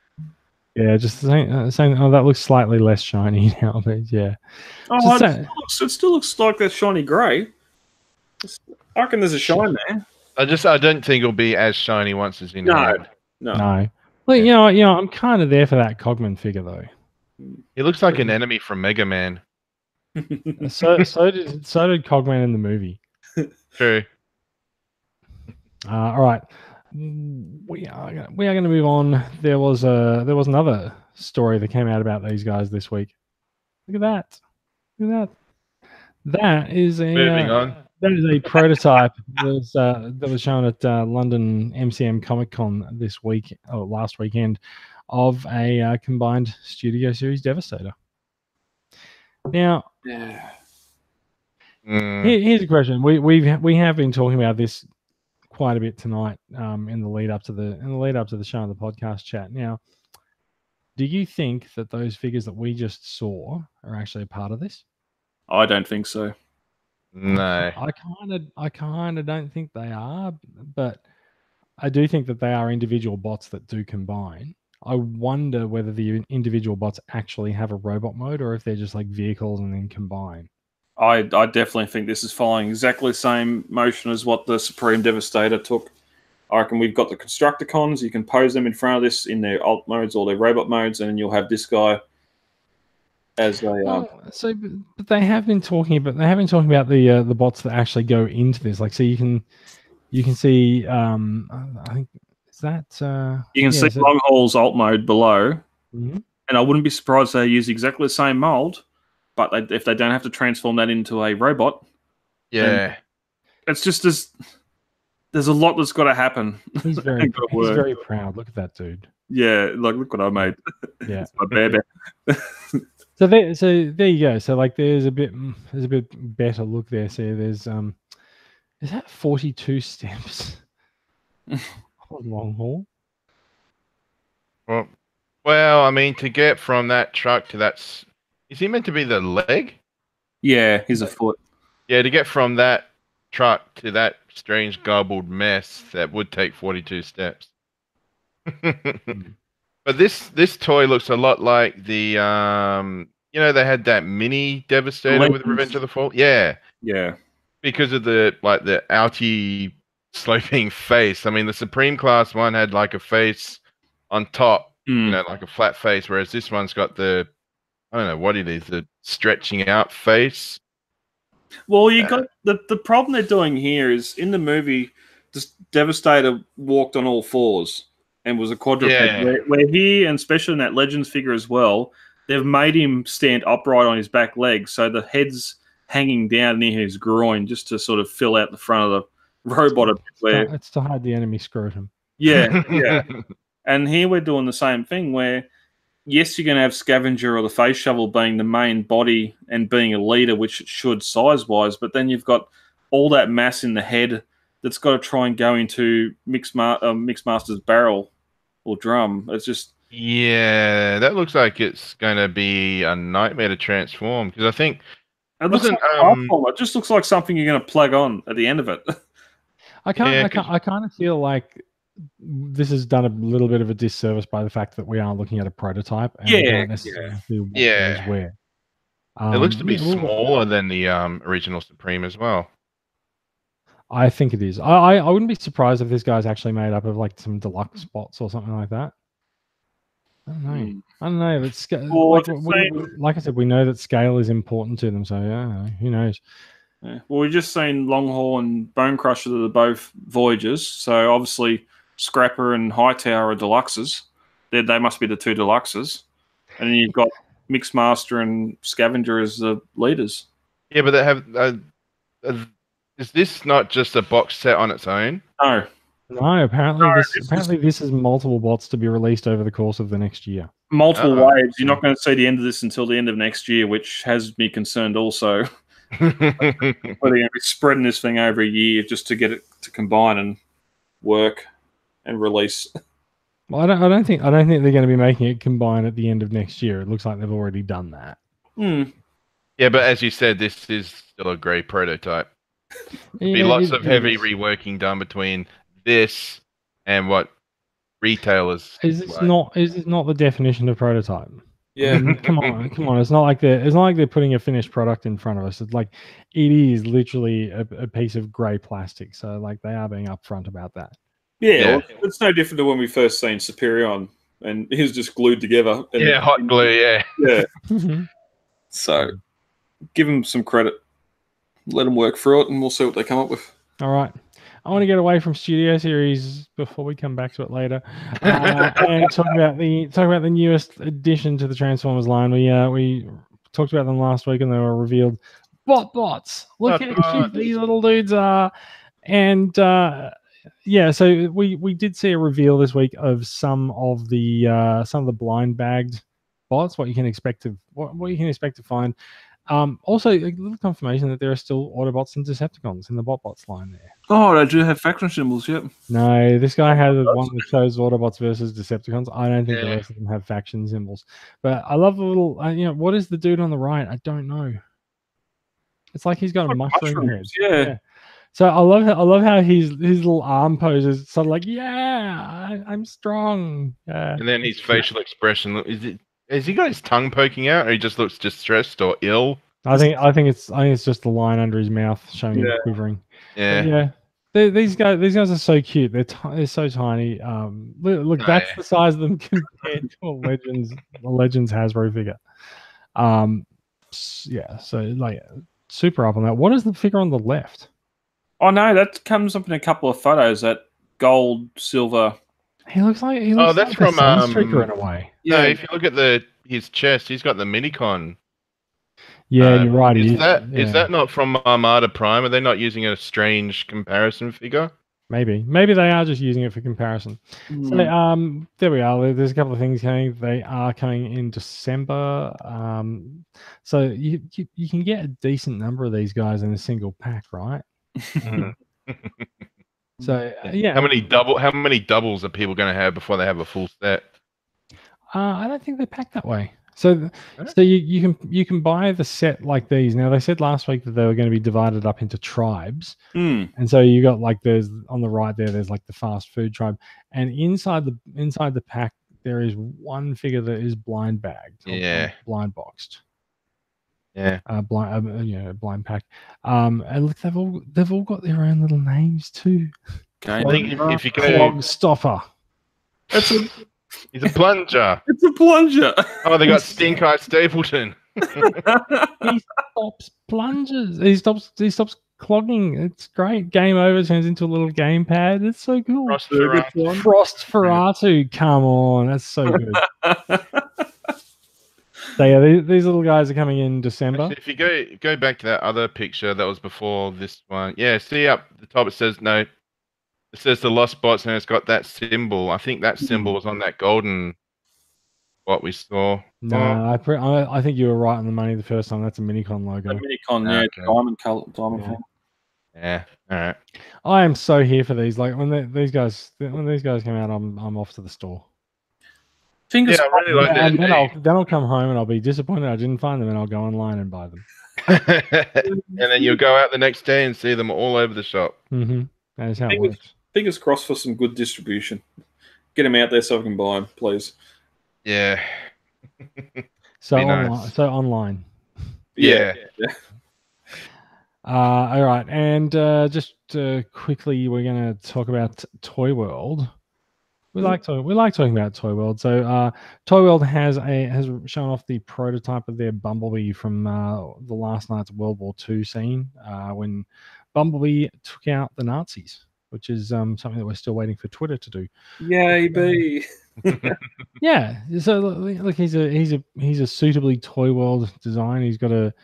Yeah, just the same. Oh, that looks slightly less shiny now, but yeah. Oh, it still looks like that shiny grey. I reckon there's a shine there. I don't think it'll be as shiny once it's in hand. No. Well, you know, I'm kind of there for that Cogman figure though. He looks like an enemy from Mega Man. So did Cogman in the movie. True. All right, we are going to move on. There was another story that came out about these guys this week. Look at that! Look at that! That is a Moving on. That is a prototype that was shown at London MCM Comic Con this week or last weekend of a combined Studio Series Devastator. Now, here's a question. We have been talking about this quite a bit tonight in the lead up to the show and the podcast chat. Now, do you think that those figures that we just saw are actually a part of this? I don't think so. No. I kind of don't think they are, but I do think that they are individual bots that do combine. I wonder whether the individual bots actually have a robot mode or if they're just like vehicles and then combine. I definitely think this is following exactly the same motion as what the Supreme Devastator took. I reckon we've got the Constructicons. You can pose them in front of this in their alt modes or their robot modes, and then you'll have this guy as a. But they have been talking about the bots that actually go into this. Like, so you can see. I think is that you can see Longhaul's alt mode below, and I wouldn't be surprised they use exactly the same mold. But if they don't have to transform that into a robot, it's just there's a lot that's got to happen. He's very proud. Look at that dude. Yeah, like look what I made. Yeah, it's my bear. So there you go. So like there's a bit better look there. So there's is that 42 steps on long haul? Well, I mean, to get from that truck to that. Is he meant to be the leg? Yeah, he's a foot. Yeah, to get from that truck to that strange garbled mess, that would take 42 steps. But this toy looks a lot like the they had that mini Devastator with Revenge of the Fall. Yeah. Yeah. Because of the outy sloping face. I mean, the Supreme Class one had like a face on top, like a flat face, whereas this one's got the I don't know what it is, the stretching out face. Well, you got the problem they're doing here is in the movie, this Devastator walked on all fours and was a quadruped. Yeah. Where he, and especially in that Legends figure as well, they've made him stand upright on his back legs, so the head's hanging down near his groin just to sort of fill out the front of the robot. It's to hide the enemy scrotum. Yeah, yeah. And here we're doing the same thing where, yes, you're going to have Scavenger or the Face Shovel being the main body and being a leader, which it should size-wise, but then you've got all that mass in the head that's got to try and go into Mixmaster's barrel or drum. It's just... Yeah, that looks like it's going to be a nightmare to transform, because I think... It just looks like something you're going to plug on at the end of it. I kind of feel like this has done a little bit of a disservice by the fact that we are looking at a prototype. And we don't necessarily feel what goes where. It looks to be smaller than the original Supreme as well. I think it is. I wouldn't be surprised if this guy's actually made up of like some deluxe spots or something like that. I don't know. Let's like I said, we know that scale is important to them. So yeah, who knows? Yeah. Well, we've just seen Longhaul and Bone Crusher that are both Voyagers. So obviously Scrapper and Hightower are deluxes. They must be the two deluxes. And then you've got Mixmaster and Scavenger as the leaders. Yeah, but they have... is this not just a box set on its own? No. No, apparently this is multiple bots to be released over the course of the next year. Multiple waves. You're not going to see the end of this until the end of next year, which has me concerned also. Whether you're going to be spreading this thing over a year just to get it to combine and work and release. Well, I don't think they're going to be making it combine at the end of next year. It looks like they've already done that. Yeah, but as you said, this is still a grey prototype. There'll be lots of heavy reworking done between this and what retailers. Is this not the definition of prototype? Yeah. Come on. It's not like they're putting a finished product in front of us. It's like it is literally a piece of grey plastic. So like they are being upfront about that. Yeah. Well, it's no different to when we first seen Superion and he was just glued together. Hot glue. Yeah. So give them some credit. Let them work through it, and we'll see what they come up with. All right. I want to get away from Studio Series before we come back to it later, and talk about the newest addition to the Transformers line. We talked about them last week, and they were revealed. Bots. Look how cute these little dudes are, and yeah. So we did see a reveal this week of some of the blind bagged bots. What you can expect to find. Also, a little confirmation that there are still Autobots and Decepticons in the bots line there. Oh, they do have faction symbols, yep. No, this guy has one that shows Autobots versus Decepticons. I don't think the rest of them have faction symbols. But I love the little, what is the dude on the right? I don't know. It's like he's got a mushroom head. Yeah. So I love how his little arm poses. So like, yeah, I'm strong. And then his facial expression. Has he got his tongue poking out, or he just looks distressed or ill? I think it's just the line under his mouth showing him quivering. Yeah. These guys are so cute. They're so tiny. Look, that's the size of them compared to a Legends Hasbro figure. So like super up on that. What is the figure on the left? Oh no, that comes up in a couple of photos. That gold, silver. He looks like that's from Sunstreaker in a way. Yeah, if you look at his chest, he's got the Minicon. Yeah, you're right. Is that not from Armada Prime? Are they not using a strange comparison figure? Maybe they are just using it for comparison. So there we are. There's a couple of things coming. They are coming in December. So you can get a decent number of these guys in a single pack, right? So yeah. How many doubles are people going to have before they have a full set? I don't think they're packed that way. So you can buy the set like these. Now they said last week that they were going to be divided up into tribes, and so you got like there's on the right there's like the fast food tribe, and inside the pack there is one figure that is blind bagged, blind boxed. Yeah, blind pack. And look, they've all got their own little names too. I think if you go Clog Stopper. He's a plunger. It's a plunger. Oh, they got Stink Eye Stapleton. He stops plungers. He stops clogging. It's great. Game over turns into a little gamepad. It's so cool. Frost Ferratu. Come on, that's so good. So yeah, these little guys are coming in December. Actually, if you go back to that other picture that was before this one, see up the top it says no. It says the Lost Bots, and it's got that symbol. I think that symbol was on that golden bot we saw. No, I think you were right on the money the first time. That's a Minicon logo. A Minicon, okay. Diamond color, diamond. Yeah. All right. I am so here for these. Like when these guys come out, I'm off to the store. Fingers I really like that. And then I'll come home and I'll be disappointed I didn't find them, and I'll go online and buy them. And then you'll go out the next day and see them all over the shop. Mm-hmm. That is how it works. Fingers crossed for some good distribution. Get them out there so I can buy them, please. Yeah. So online. Yeah. All right, and just quickly, we're going to talk about Toy World. We like talking about Toy World. So Toy World has shown off the prototype of their Bumblebee from the last night's World War II scene when Bumblebee took out the Nazis, which is something that we're still waiting for Twitter to do. Yay, B. Yeah. So look, he's a suitably Toy World design. He's got a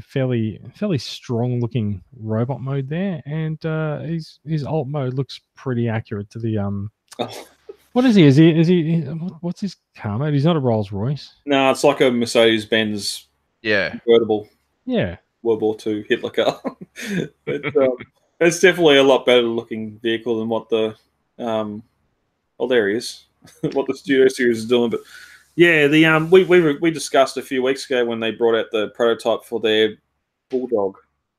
fairly strong looking robot mode there, and his alt mode looks pretty accurate to the What is he? Is he? What's his car mode? He's not a Rolls Royce. No, it's like a Mercedes Benz. Convertible. Yeah. World War II Hitler car. It's definitely a lot better looking vehicle than what the there he is. What the Studio Series is doing, but. Yeah, we discussed a few weeks ago when they brought out the prototype for their Bulldog.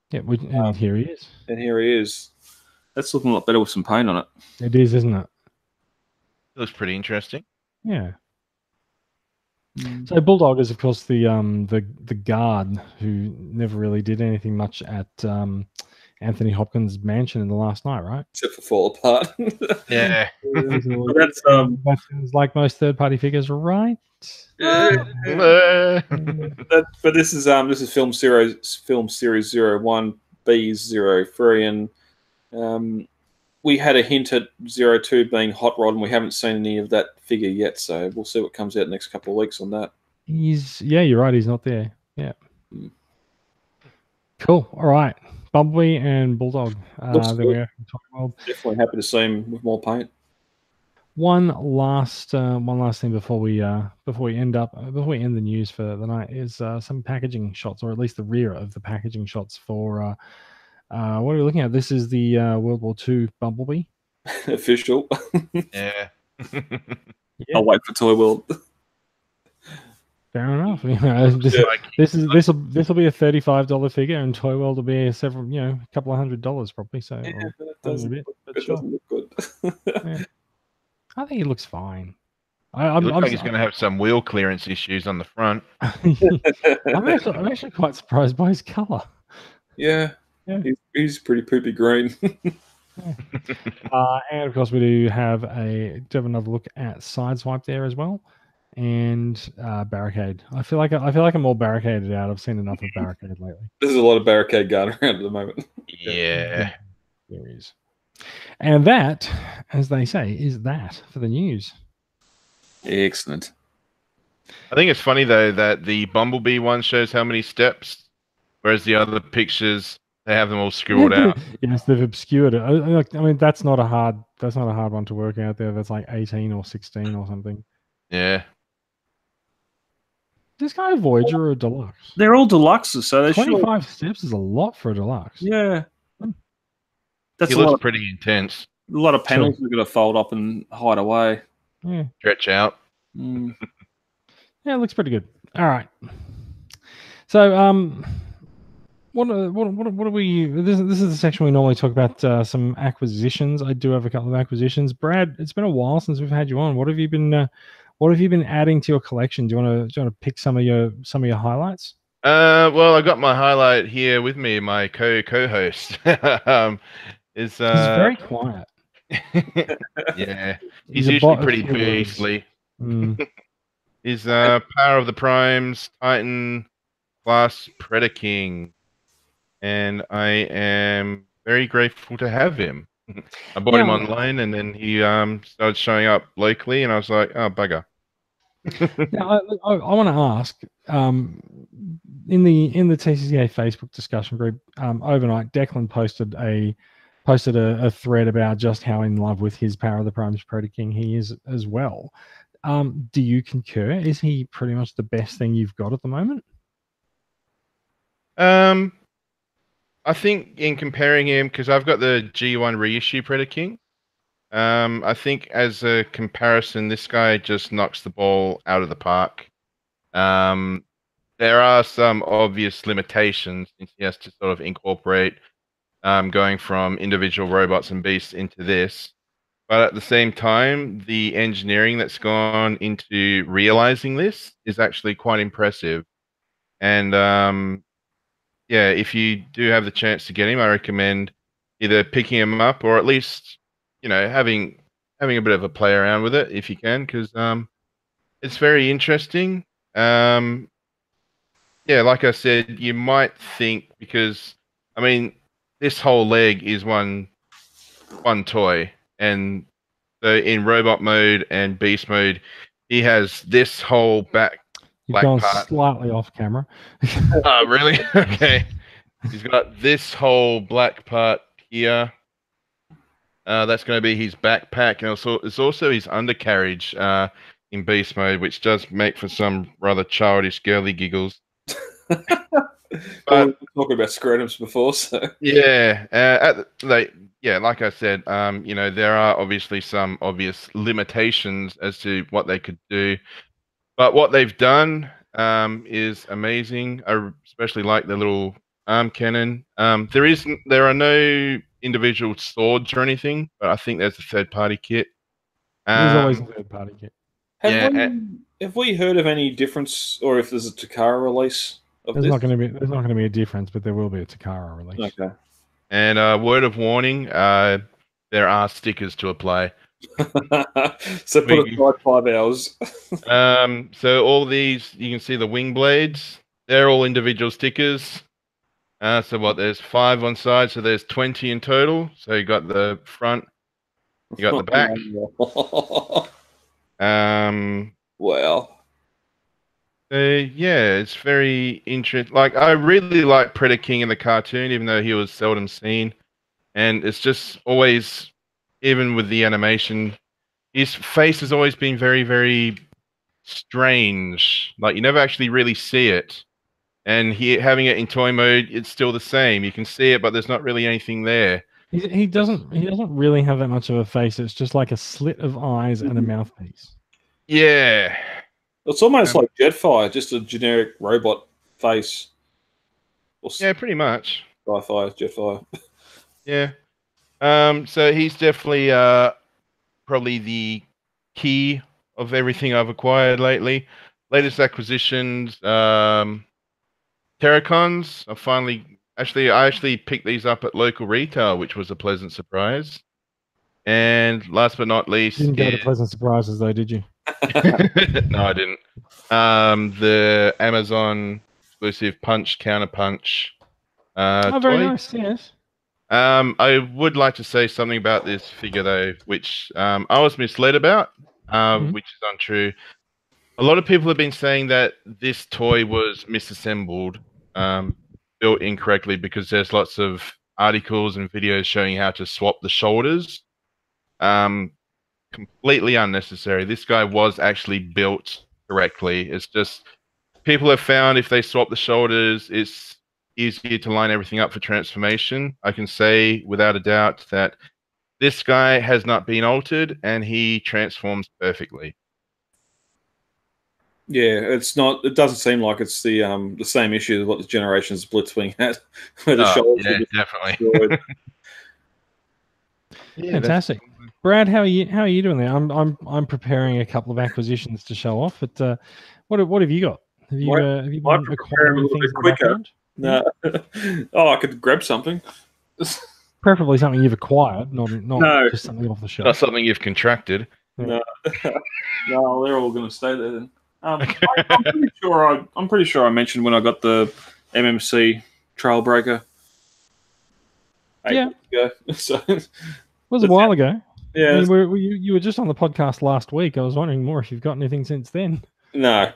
Yeah, and here he is. And here he is. That's looking a lot better with some paint on it. It is, isn't it? It looks pretty interesting. Yeah. So Bulldog is, of course, the guard who never really did anything much at Anthony Hopkins' mansion in the last night, right? Except for Fall Apart. Yeah. That's like most third-party figures, right? But this is Film Series 01 B03, We had a hint at 02 being hot rod, and we haven't seen any of that figure yet. So we'll see what comes out next couple of weeks on that. You're right. He's not there. Yeah. Mm. Cool. All right. Bumblebee and Bulldog. There we go. Definitely happy to see him with more paint. One last thing before we end the news for the night is some packaging shots, or at least the rear of the packaging shots for what are we looking at? This is the World War II Bumblebee. Official. Yeah. I'll wait for Toy World. Fair enough. This will be a $35 figure, and Toy World will be a couple of $100 probably. So it doesn't look good. Yeah. I think he looks fine. It looks like he's going to have some wheel clearance issues on the front. I'm actually quite surprised by his color. Yeah. He's pretty poopy green. And of course, we do have another look at Sideswipe there as well, and Barricade. I feel like I'm all barricaded out. I've seen enough of Barricade lately. There's a lot of Barricade going around at the moment. Yeah, there is. And that, as they say, is that for the news. Excellent. I think it's funny though that the Bumblebee one shows how many steps, whereas the other pictures they have them all scribbled out. Yes, they've obscured it. I mean, that's not a hard one to work out there. That's like 18 or 16 or something. Yeah. This guy a Voyager or a Deluxe? They're all Deluxes, so they 25 steps is a lot for a Deluxe. Yeah. He looks pretty intense. A lot of panels are going to fold up and hide away. Yeah. Stretch out. Yeah, it looks pretty good. All right. So, what are we? This is the section we normally talk about some acquisitions. I do have a couple of acquisitions. Brad, it's been a while since we've had you on. What have you been adding to your collection? Do you want to pick some of your highlights? Well, I got my highlight here with me. My co-host he's very quiet. Yeah, he's usually pretty beastly. He's Power of the Primes Titan class Predaking, and I am very grateful to have him. I bought him online, and then he started showing up locally, and I was like, oh bugger. Now, I want to ask, in the TCCA Facebook discussion group overnight, Declan posted a thread about just how in love with his Power of the Primes Predaking he is as well. Do you concur? Is he pretty much the best thing you've got at the moment? I think in comparing him, because I've got the G1 reissue Predaking, I think as a comparison, this guy just knocks the ball out of the park. There are some obvious limitations since he has to sort of incorporate going from individual robots and beasts into this. But at the same time, the engineering that's gone into realizing this is actually quite impressive. And yeah, if you do have the chance to get him, I recommend either picking him up or at least, having a bit of a play around with it if you can, because it's very interesting. Yeah, like I said, you might think, because this whole leg is one toy, and so in robot mode and beast mode, he has this whole back. You've gone slightly off camera. Oh, really? Okay. He's got this whole black part here. That's going to be his backpack, and it's also his undercarriage in beast mode, which does make for some rather childish, girly giggles. But we talked about scrotums before, so yeah. Like I said, there are obviously some obvious limitations as to what they could do. But what they've done is amazing. I especially like the little arm cannon. There are no individual swords or anything, but I think there's a third-party kit. There's always a third-party kit. Have we heard of any difference, or if there's a Takara release? There's not going to be a difference, but there will be a Takara release. Okay. And word of warning: there are stickers to apply. So put it like 5 hours. So all these, you can see the wing blades. They're all individual stickers. So what? There's 5 on side, so there's 20 in total. So you got the front, you got the back. Wow. Yeah, it's very interesting. Like, I really like Predator King in the cartoon, even though he was seldom seen. And it's just always, even with the animation, his face has always been very, very strange. Like, you never actually really see it. And having it in toy mode, it's still the same. You can see it, but there's not really anything there. He doesn't really have that much of a face. It's just like a slit of eyes and a mouthpiece. Yeah. It's almost like Jetfire, just a generic robot face. Yeah, pretty much. Jetfire. Yeah. So he's definitely probably the key of everything I've acquired lately. Latest acquisitions, Terracons. I actually picked these up at local retail, which was a pleasant surprise. And last but not least, You didn't go to pleasant surprises though, did you? No, I didn't. The Amazon exclusive Punch Counterpunch. Oh, very toy. nice. Yes. I would like to say something about this figure though, which I was misled about, which is untrue. A lot of people have been saying that this toy was misassembled, built incorrectly, because there's lots of articles and videos showing how to swap the shoulders. Completely unnecessary. This guy was actually built correctly. It's just people have found if they swap the shoulders, it's easier to line everything up for transformation. I can say without a doubt that this guy has not been altered and he transforms perfectly. Yeah, it's not. It doesn't seem like it's the same issue as what the Generations Blitzwing had, where the shoulders. Yeah, definitely. Yeah, fantastic, Brad. How are you doing there? I'm preparing a couple of acquisitions to show off. But what have you got? Have you been acquiring things quicker? No. Oh, I could grab something. Preferably something you've acquired, not just something off the shelf. Not something you've contracted. Yeah. No, they're all going to stay there then. I'm pretty sure I mentioned when I got the MMC Trailbreaker. Yeah. So it was a while ago. Yeah. I mean, you were just on the podcast last week. I was wondering more if you've got anything since then. No.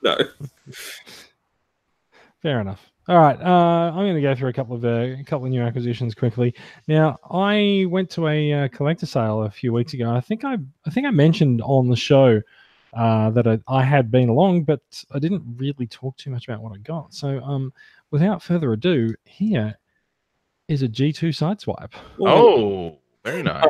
No. Fair enough. All right, I'm going to go through a couple of new acquisitions quickly. Now, I went to a collector sale a few weeks ago. I think I mentioned on the show that I had been along, but I didn't really talk too much about what I got. So, without further ado, here is a G2 Sideswipe. Oh, very nice.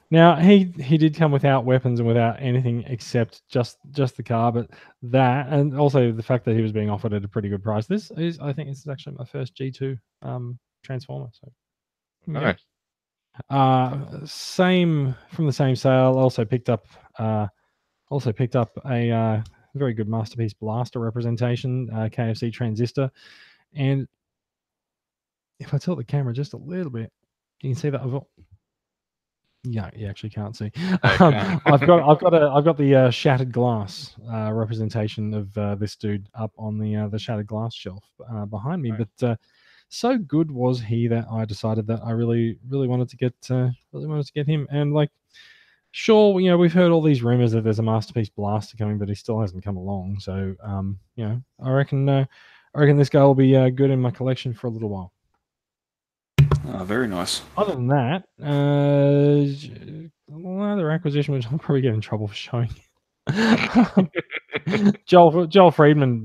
Now, he did come without weapons and without anything except just the car, but that, and also the fact that he was being offered at a pretty good price. I think this is actually my first G2 Transformer. So nice. Same from the same sale. Also picked up a very good Masterpiece Blaster representation, KFC Transistor, and if I tilt the camera just a little bit, you can see that I've got. Yeah, you actually can't see. I've got the shattered glass representation of this dude up on the shattered glass shelf behind me. Right. But so good was he that I decided that I really wanted to get him. And like, sure, we've heard all these rumors that there's a Masterpiece Blaster coming, but he still hasn't come along. So I reckon this guy will be good in my collection for a little while. Oh, very nice. Other than that, another acquisition which I'll probably get in trouble for showing. Joel Friedman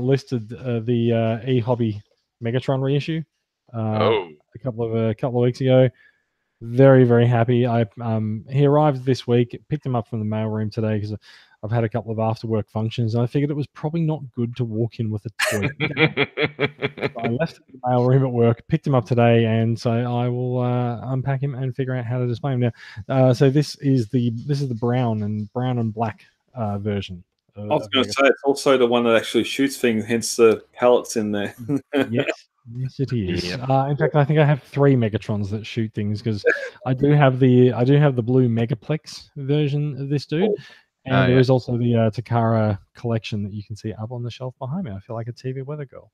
listed the eHobby Megatron reissue a couple of weeks ago. Very, very happy. He arrived this week. Picked him up from the mailroom today because I've had a couple of after work functions, and I figured it was probably not good to walk in with a toy. So I left him in the mailroom at work, picked him up today, and so I will unpack him and figure out how to display him now. So this is the brown and black version. I was going to say it's also the one that actually shoots things, hence the pellets in there. Yes, it is. In fact, I think I have 3 Megatrons that shoot things because I do have the blue Megaplex version of this dude. And there is also the Takara collection that you can see up on the shelf behind me. I feel like a TV weather girl.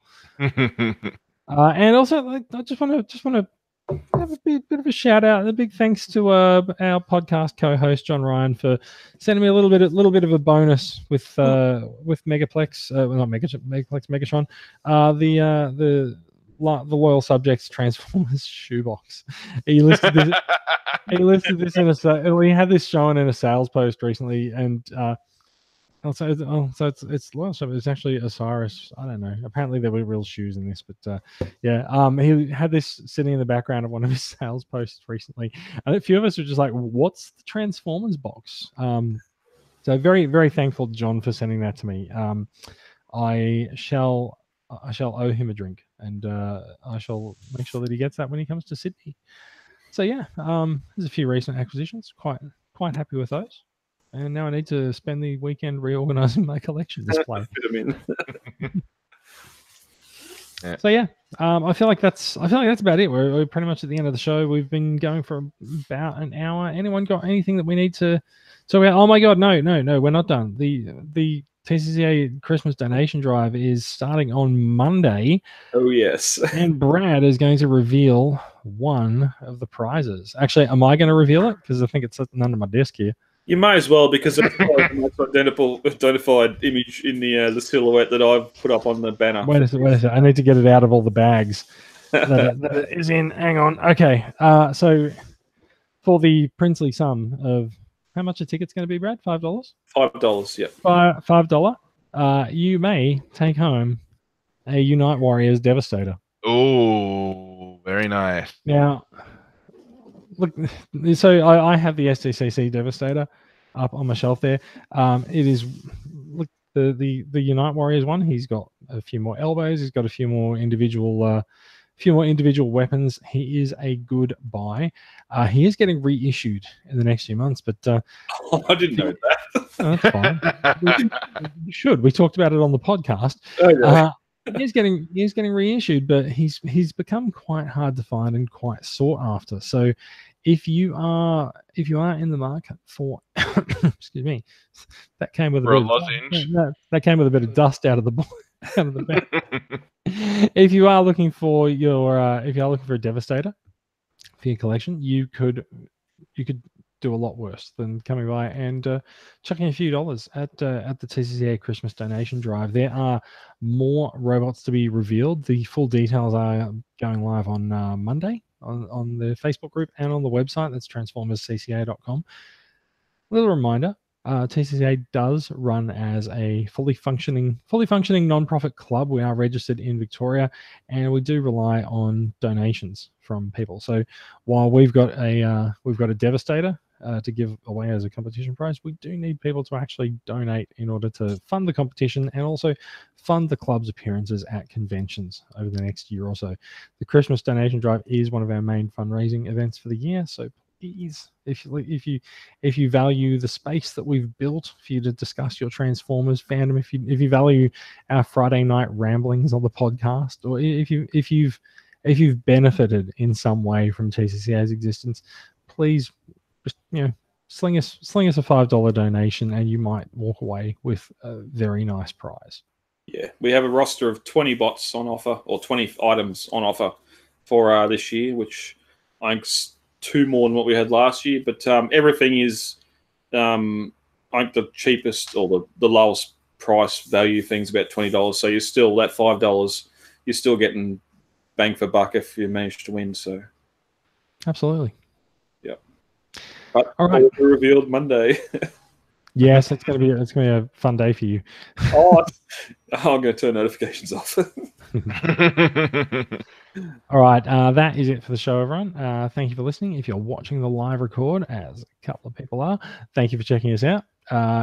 And also, like, I just want to have a bit of a shout out, a big thanks to our podcast co-host John Ryan for sending me a little bit of a bonus with Megaplex, well, not Megaplex, Megatron, the Loyal Subjects Transformers shoebox. He listed this. He listed this in a. We had this shown in a sales post recently, and so it's actually Osiris. I don't know. Apparently there were real shoes in this, but yeah. He had this sitting in the background of one of his sales posts recently, and a few of us were just like, "What's the Transformers box?" So very, very thankful to John for sending that to me. I shall owe him a drink, and I shall make sure that he gets that when he comes to Sydney. So yeah, there's a few recent acquisitions. Quite happy with those. And now I need to spend the weekend reorganizing my collection display. Yeah. So yeah, I feel like that's about it. We're pretty much at the end of the show. We've been going for about an hour. Anyone got anything that we need to? So oh my god, no, we're not done. The TCCA Christmas donation drive is starting on Monday. Oh yes. And Brad is going to reveal one of the prizes. Actually, am I going to reveal it? Because I think it's sitting under my desk here. You may as well, because it's the most identified image in the silhouette that I've put up on the banner. Wait a second. I need to get it out of all the bags that it is in. Hang on. Okay. So for the princely sum of how much a ticket's going to be, Brad? $5? $5, yeah. $5. You may take home a Unite Warriors Devastator. Oh, very nice. Now, look, so I have the STCC Devastator up on my shelf there. It is, look, the Unite Warriors one. He's got a few more elbows. He's got a few more individual weapons. He is a good buy. He is getting reissued in the next few months, but I didn't know that. Oh, that's fine. We should. We talked about it on the podcast. Okay. He's getting reissued, but he's become quite hard to find and quite sought after. So if you are in the market for excuse me, that came with that came with a bit of dust out of the bag. If you are looking for a Devastator for your collection, you could do a lot worse than coming by and chucking a few dollars at the TCCA Christmas donation drive. There are more robots to be revealed. The full details are going live on Monday on the Facebook group and on the website. That's transformerscca.com. Little reminder, TCCA does run as a fully functioning non-profit club. We are registered in Victoria, and we do rely on donations from people. So while we've got a Devastator to give away as a competition prize, we do need people to actually donate in order to fund the competition and also fund the club's appearances at conventions over the next year or so. The Christmas donation drive is one of our main fundraising events for the year, so please, if you value the space that we've built for you to discuss your Transformers fandom, if you value our Friday night ramblings on the podcast, or if you've benefited in some way from TCCA's existence, please just sling us a $5 donation, and you might walk away with a very nice prize. Yeah, we have a roster of 20 bots on offer, or 20 items on offer for this year, which I think's 2 more than what we had last year. But everything is, I think the cheapest or the lowest price value thing's about $20. So you're still that $5. You're still getting bang for buck if you manage to win. So absolutely. But all right, will be revealed Monday. Yes, it's gonna be a fun day for you. I'm gonna turn notifications off. All right, that is it for the show, everyone. Thank you for listening. If you're watching the live record, as a couple of people are, thank you for checking us out.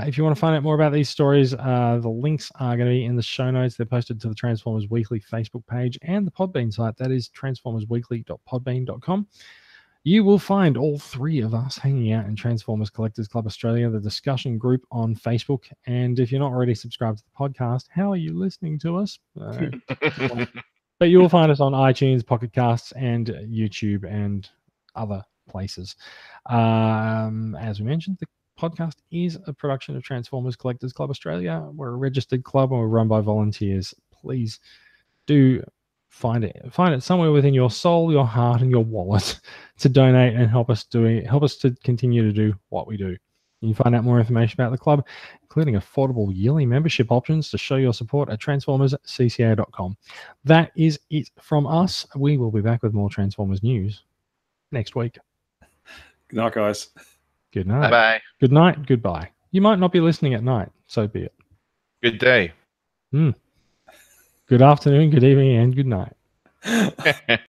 If you want to find out more about these stories, the links are going to be in the show notes. They're posted to the Transformers Weekly Facebook page and the Podbean site. That is transformersweekly.podbean.com. You will find all 3 of us hanging out in Transformers Collectors Club Australia, the discussion group on Facebook. And if you're not already subscribed to the podcast, how are you listening to us? But you will find us on iTunes, Pocket Casts, and YouTube and other places. As we mentioned, the podcast is a production of Transformers Collectors Club Australia. We're a registered club and we're run by volunteers. Please do find it somewhere within your soul, your heart, and your wallet to donate and help us to continue to do what we do. You can find out more information about the club, including affordable yearly membership options, to show your support at transformerscca.com. That is it from us. We will be back with more Transformers news next week. Good night, guys. Good night. Bye. Good night. Goodbye. You might not be listening at night, so be it. Good day. Good afternoon, good evening, and good night.